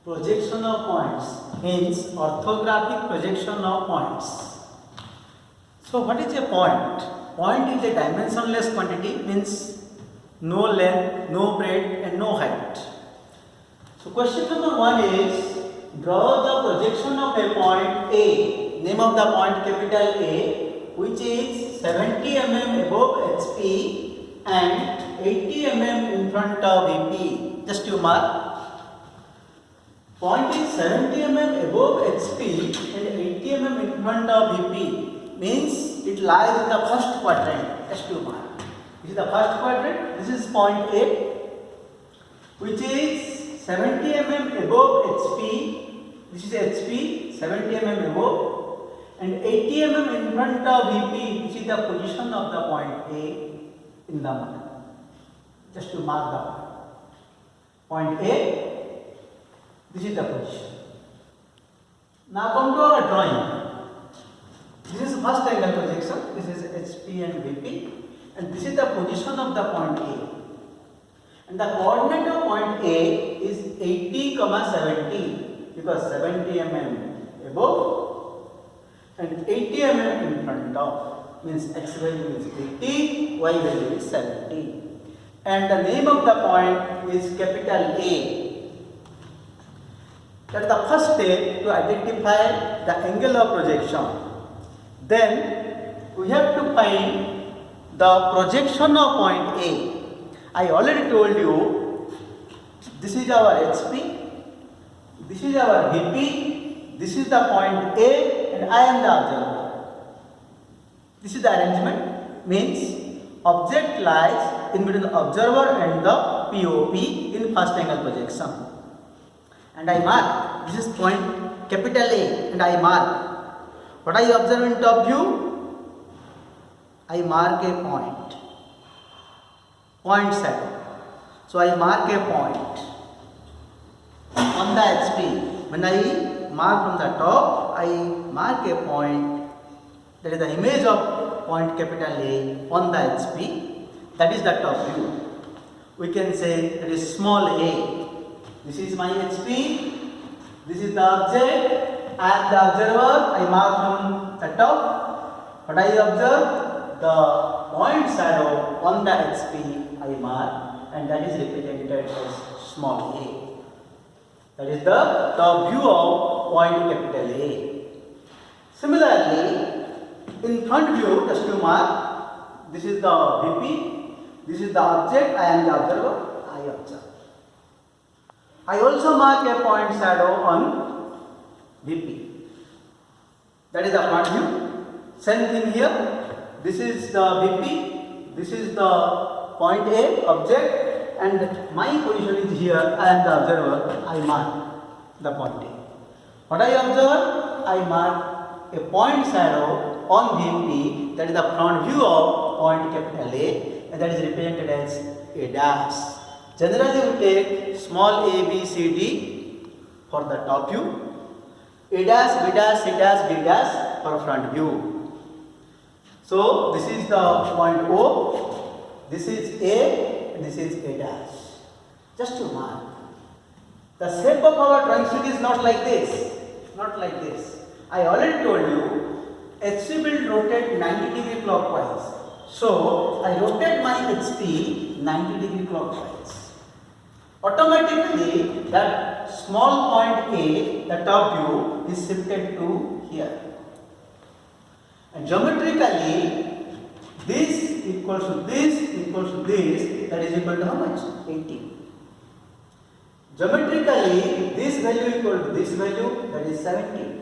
Projection of points means orthographic projection of points. So what is a point? Point is a dimensionless quantity, means no length, no breadth and no height. So question number 1 is, draw the projection of a point A, name of the point capital A, which is 70 mm above HP and 80 mm in front of VP. Just you mark. Point is 70 mm above HP and 80 mm in front of VP, means it lies in the first quadrant. Just you mark. This is the first quadrant. This is point A, which is 70 mm above HP. This is HP, 70 mm above, and 80 mm in front of VP, which is the position of the point A in the map. Just to mark the point A. This is the position. Now come to our drawing. This is first angle projection. This is HP and VP, and this is the position of the point A. And the coordinate of point A is 80, 70, because 70 mm above and 80 mm in front of, means x value is 80, y value is 70. And the name of the point is capital A. That is the first step to identify the angle of projection. Then we have to find the projection of point A. I already told you, this is our HP, this is our VP, this is the point A, and I am the observer. This is the arrangement, means object lies in between the observer and the POP in first angle projection. And I mark, this is point capital A, and I mark. What I observe in top view? I mark a point. Point shadow. So I mark a point on the HP. When I mark from the top, I mark a point. That is the image of point capital A on the HP. That is the top view. We can say that is small a. This is my HP. This is the object. I am the observer. I mark from the top. What I observe? The point shadow on the HP I mark, and that is represented as small a. That is the top view of point capital A. Similarly, in front view, just to mark, this is the VP, this is the object, I am the observer, I observe. I also mark a point shadow on VP. That is the front view. Same thing here. This is the VP, this is the point A, object, and my position is here. I am the observer. I mark the point A. What I observe? I mark a point shadow on VP. That is the front view of point capital A, and that is represented as a dash. Generally, we take small a, b, c, d for the top view, a dash, b dash, c dash, d dash for front view. So this is the point O, this is A, and this is A dash. Just to mark. The shape of our drawing sheet is not like this. Not like this. I already told you, HP will rotate 90 degree clockwise. So I rotate my HP 90 degree clockwise. Automatically, that small point A, the top view, is shifted to here. And geometrically, this equals to this, that is equal to how much? 80. Geometrically, this value equal to this value, that is 70.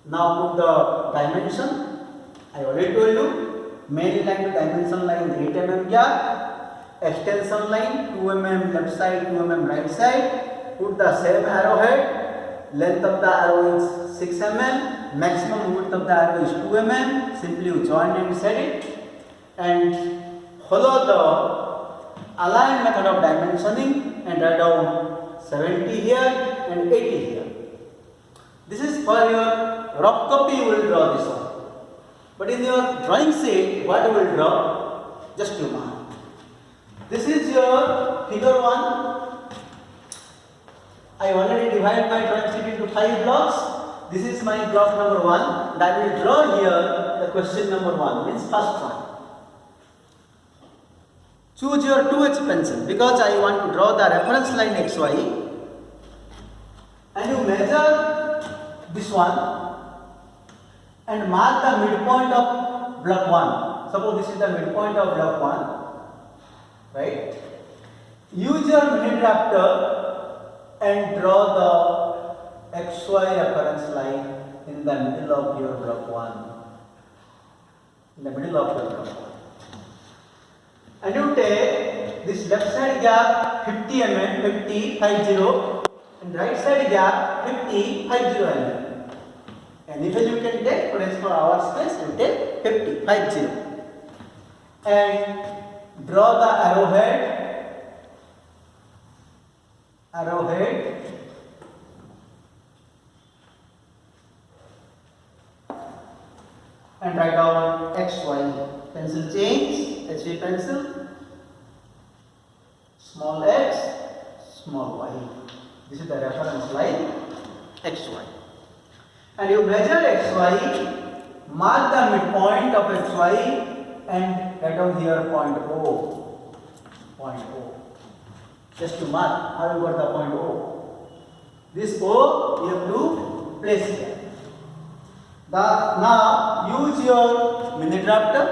Now put the dimension. I already told you, main line to dimension line 8 mm gap, extension line 2 mm left side, 2 mm right side. Put the same arrowhead, length of the arrow is 6 mm, maximum width of the arrow is 2 mm, simply you join and set it, and follow the aligned method of dimensioning and write down 70 here and 80 here. This is for your rough copy, you will draw this one. But in your drawing sheet, what you will draw? Just you mark. This is your figure 1. I already divided my drawing sheet into 5 blocks. This is my block number 1 and I will draw here the question number 1, means first one. Choose your 2H pencil because I want to draw the reference line XY and you measure this one and mark the midpoint of block 1. Suppose this is the midpoint of block 1, right? Use your mini drafter and draw the XY reference line in the middle of your block 1. In the middle of your block 1. And you take this left side gap 50 mm, 50, 50, and right side gap 50, 50 mm. Any value you can take, but as for our space, you take 50, 50. And draw the arrowhead and write down XY. Pencil change, HV pencil, small x, small y. This is the reference line XY. And you measure XY, mark the midpoint of XY and write down here point O. Point O. Just to mark how you got the point O. This O you have to place here. Now use your mini drafter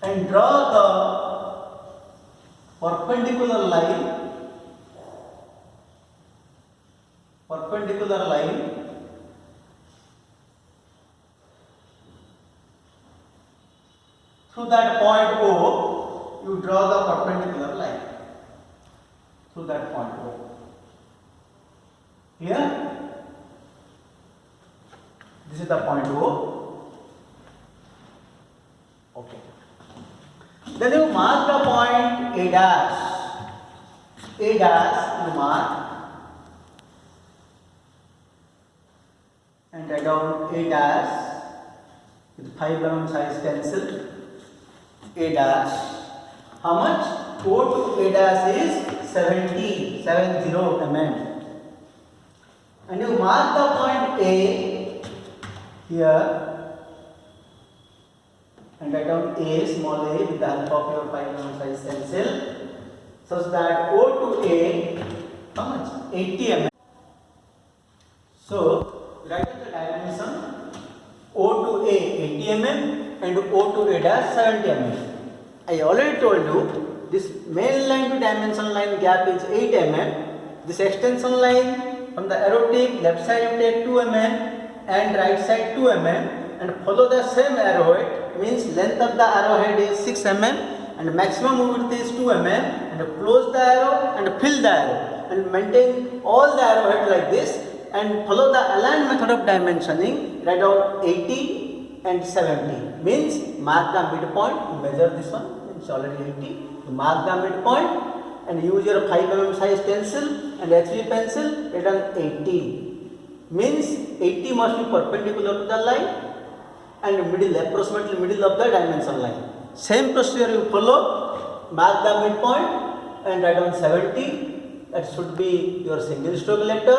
and draw the perpendicular line through that point O. You draw the perpendicular line through that point O. Here, this is the point O. Okay. Then you mark the point A dash. A dash you mark and write down A dash with 5 mm size pencil. A dash. How much? O to A dash is 70 mm. And you mark the point A here and write down A, small a with the help of your 5 mm size pencil, such that O to A, how much? 80 mm. So write down the dimension O to A 80 mm and O to A dash 70 mm. I already told you this main line to dimension line gap is 8 mm. This extension line from the arrow tip, left side you take 2 mm and right side 2 mm and follow the same arrowhead, means length of the arrowhead is 6 mm and maximum width is 2 mm, and close the arrow and fill the arrow and maintain all the arrowhead like this and follow the aligned method of dimensioning. Write down 80 and 70, means mark the midpoint. You measure this one, it's already 80. You mark the midpoint and use your 5 mm size pencil and HV pencil. Write down 80, means 80 must be perpendicular to the line and approximately middle of the dimension line. Same procedure you follow. Mark the midpoint and write down 70. That should be your single stroke letter,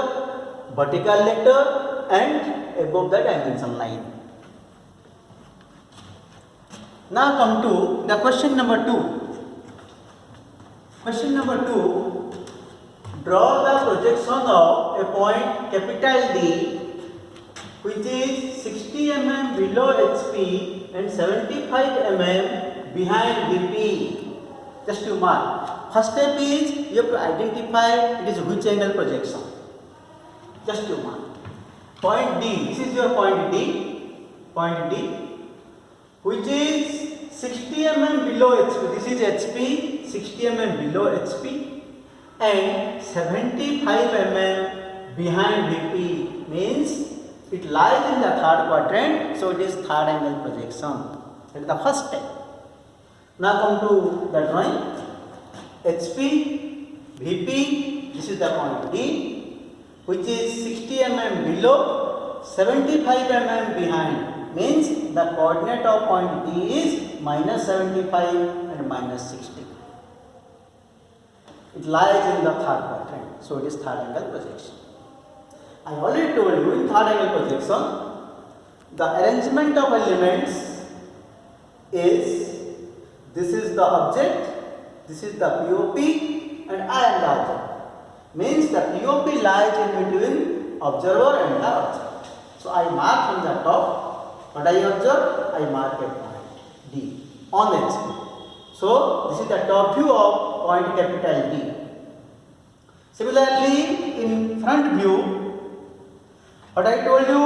vertical letter and above the dimension line. Now come to the question number 2. Question number 2. Draw the projection of a point capital D which is 60 mm below HP and 75 mm behind VP. Just to mark. First step is you have to identify it is which angle projection. Just to mark. Point D. This is your point D. Point D. Which is 60 mm below HP. This is HP. 60 mm below HP and 75 mm behind VP, means it lies in the third quadrant, so it is third angle projection. That is the first step. Now come to the drawing. HP, VP, this is the point D, which is 60 mm below, 75 mm behind, means the coordinate of point D is -75 and -60. It lies in the third quadrant. So it is third angle projection. I already told you in third angle projection, the arrangement of elements is, this is the object, this is the POP, and I am the object. Means the POP lies in between observer and the object. So I mark from the top. What I observe? I mark a point D on HP. So this is the top view of point capital D. Similarly, in front view, what I told you,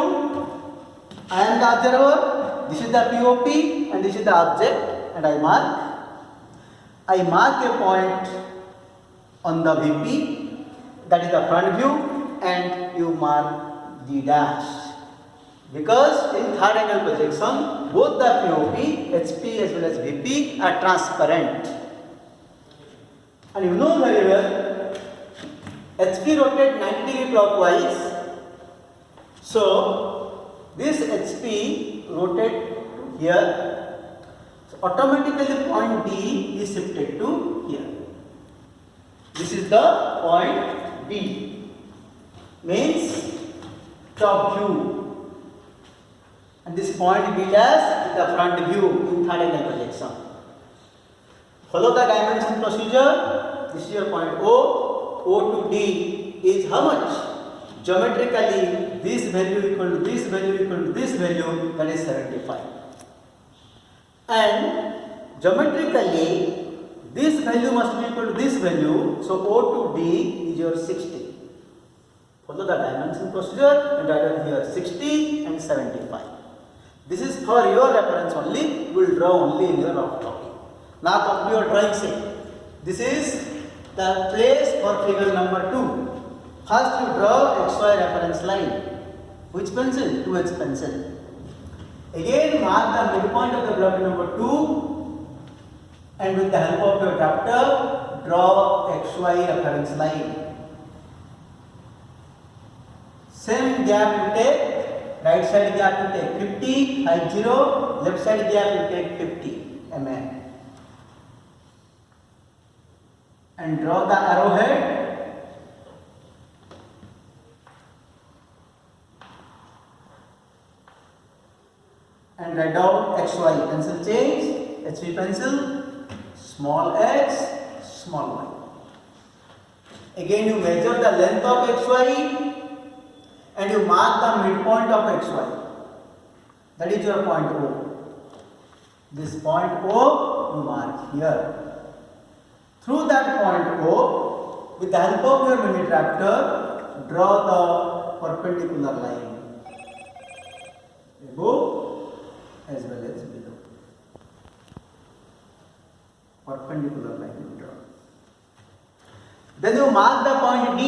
I am the observer, this is the POP and this is the object, and I mark a point on the VP, that is the front view, and you mark D dash. Because in third angle projection, both the POP, HP as well as VP are transparent. And you know very well, HP rotates 90 degree clockwise. So this HP rotates to here. So automatically point D is shifted to here. This is the point B. Means top view. And this point B dash is the front view in third angle projection. Follow the dimension procedure. This is your point O. O to D is how much? Geometrically, this value equal to this value equal to this value, that is 75. And geometrically, this value must be equal to this value. So O to D is your 60. Follow the dimension procedure and write down here 60 and 75. This is for your reference only. You will draw only in your rough copy. Now come to your drawing set. This is the place for figure number 2. First you draw XY reference line. Which pencil? 2H pencil. Again mark the midpoint of the block number 2 and with the help of your drafter draw XY reference line. Same gap you take. Right side gap you take 50, 50, left side gap you take 50 mm. And draw the arrowhead. And write down XY. Pencil change, HV pencil, small x, small y. Again you measure the length of XY. And you mark the midpoint of XY. That is your point O. This point O you mark here. Through that point O, with the help of your mini tractor, draw the perpendicular line above as well as below. Perpendicular line you draw. Then you mark the point D.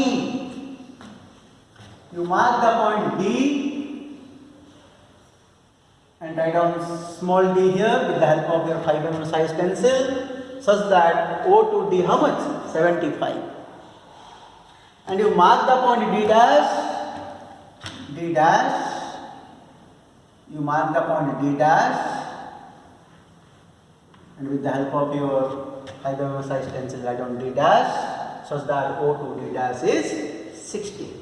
You mark the point D and write down small d here with the help of your 5 mm size pencil, such that O to D how much? 75. And you mark the point D dash, you mark the point D dash, and with the help of your 5 mm size pencil write down D dash, such that O to D dash is 60.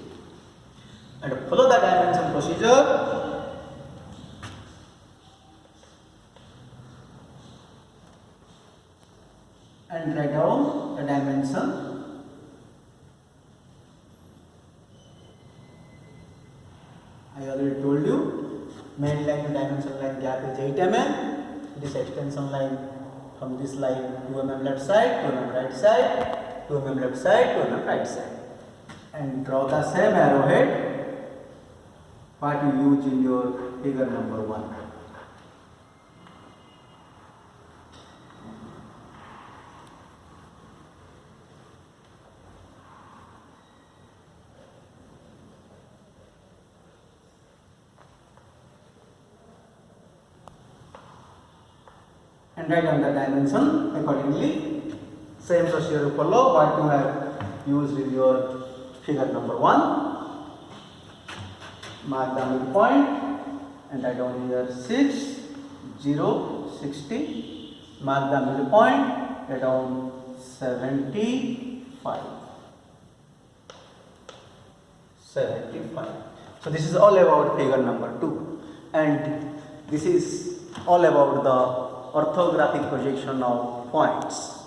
And follow the dimension procedure. And write down the dimension. I already told you, main line to dimension line gap is 8 mm. This extension line from this line 2 mm left side, 2 mm right side, 2 mm left side, 2 mm right side. And draw the same arrowhead what you use in your figure number 1. And write down the dimension accordingly. Same procedure you follow what you have used in your figure number 1. Mark the midpoint and write down here 6, 0, 60. Mark the midpoint, write down 70, 75. So this is all about figure number 2, and this is all about the orthographic projection of points.